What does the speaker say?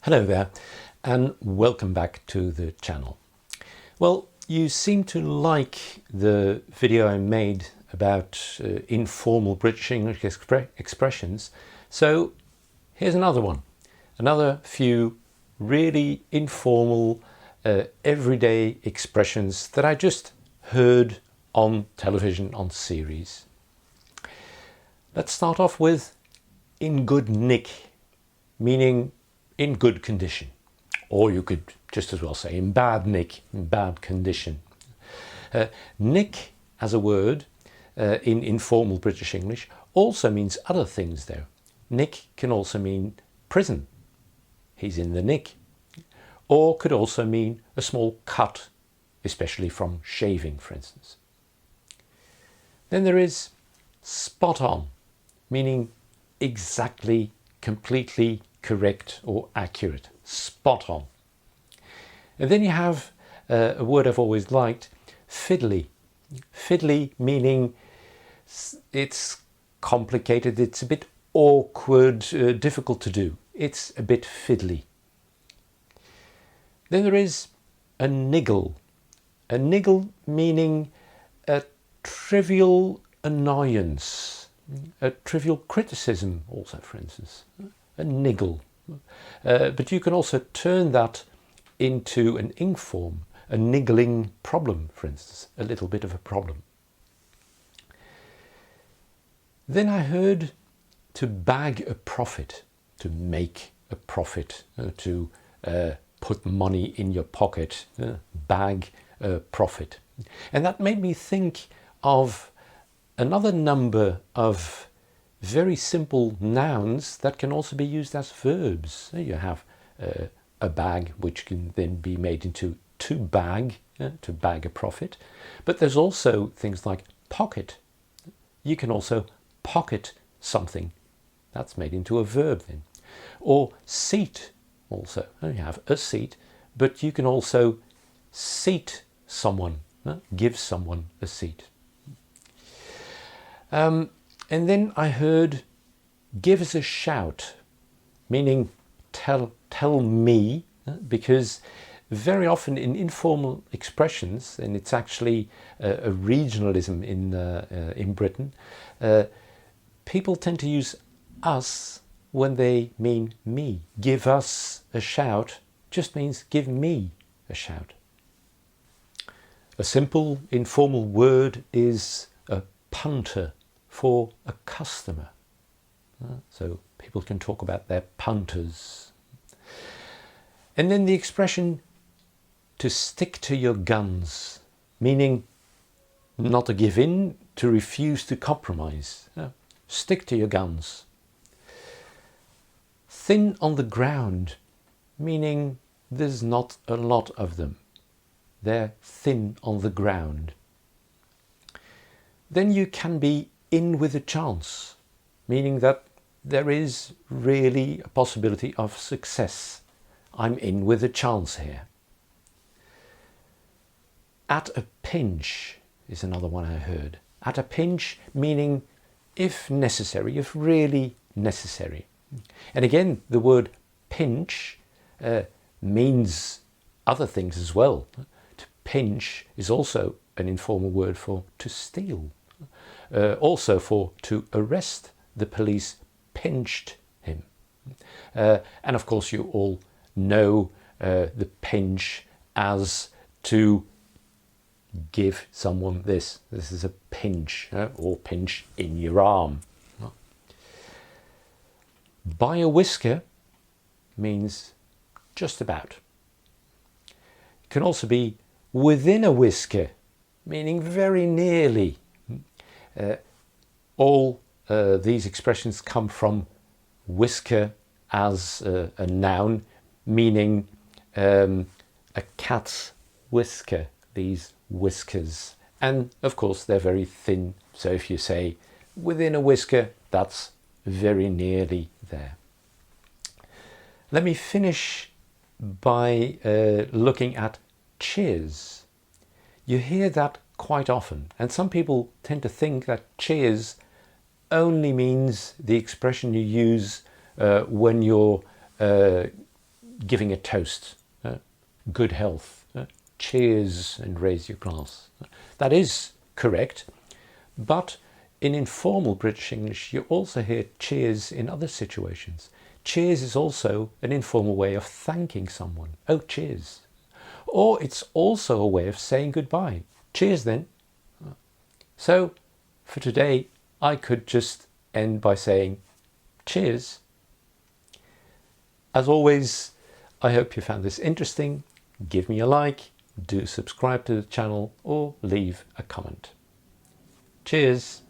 Hello there and welcome back to the channel. Well, you seem to like the video I made about informal British English expressions, so here's another one. Another few really informal everyday expressions that I just heard on television on series. Let's start off with in good nick, meaning in good condition, or you could just as well say in bad nick, in bad condition. Nick as a word in informal British English also means other things though. Nick can also mean prison, he's in the nick, or could also mean a small cut, especially from shaving, for instance. Then there is spot on, meaning exactly, completely correct or accurate, spot on. And then you have a word I've always liked, fiddly. Fiddly meaning it's complicated, it's a bit awkward, difficult to do. It's a bit fiddly. Then there is a niggle. A niggle meaning a trivial annoyance, a trivial criticism also, for instance. A niggle. But you can also turn that into an ing form, a niggling problem, for instance, a little bit of a problem. Then I heard to bag a profit, to make a profit, to put money in your pocket, bag a profit. And that made me think of another number of very simple nouns that can also be used as verbs. You have a bag, which can then be made into to bag a profit. But there's also things like pocket. You can also pocket something. That's made into a verb then. Or seat also. You have a seat, but you can also seat someone, give someone a seat. And then I heard give us a shout, meaning tell me, because very often in informal expressions, and it's actually a regionalism in Britain, people tend to use us when they mean me. Give us a shout just means give me a shout. A simple informal word is a punter, for a customer. So people can talk about their punters. And then the expression to stick to your guns, meaning not to give in, to refuse to compromise. Stick to your guns. Thin on the ground, meaning there's not a lot of them. They're thin on the ground. Then you can be in with a chance, meaning that there is really a possibility of success. I'm in with a chance here. At a pinch is another one I heard. At a pinch meaning if necessary, if really necessary. And again, the word pinch means other things as well. To pinch is also an informal word for to steal. Also for to arrest. The police pinched him. And of course you all know the pinch as to give someone this. This is a pinch, or pinch in your arm. By a whisker means just about. It can also be within a whisker, meaning very nearly. All these expressions come from whisker as a noun, meaning a cat's whisker, these whiskers. And of course they're very thin, so if you say within a whisker, that's very nearly there. Let me finish by looking at cheers. You hear that quite often, and some people tend to think that cheers only means the expression you use when you're giving a toast, good health, cheers and raise your glass. That is correct, but in informal British English you also hear cheers in other situations. Cheers is also an informal way of thanking someone. Oh, cheers. Or it's also a way of saying goodbye. Cheers then. So for today I could just end by saying cheers. As always, I hope you found this interesting. Give me a like, do subscribe to the channel or leave a comment. Cheers!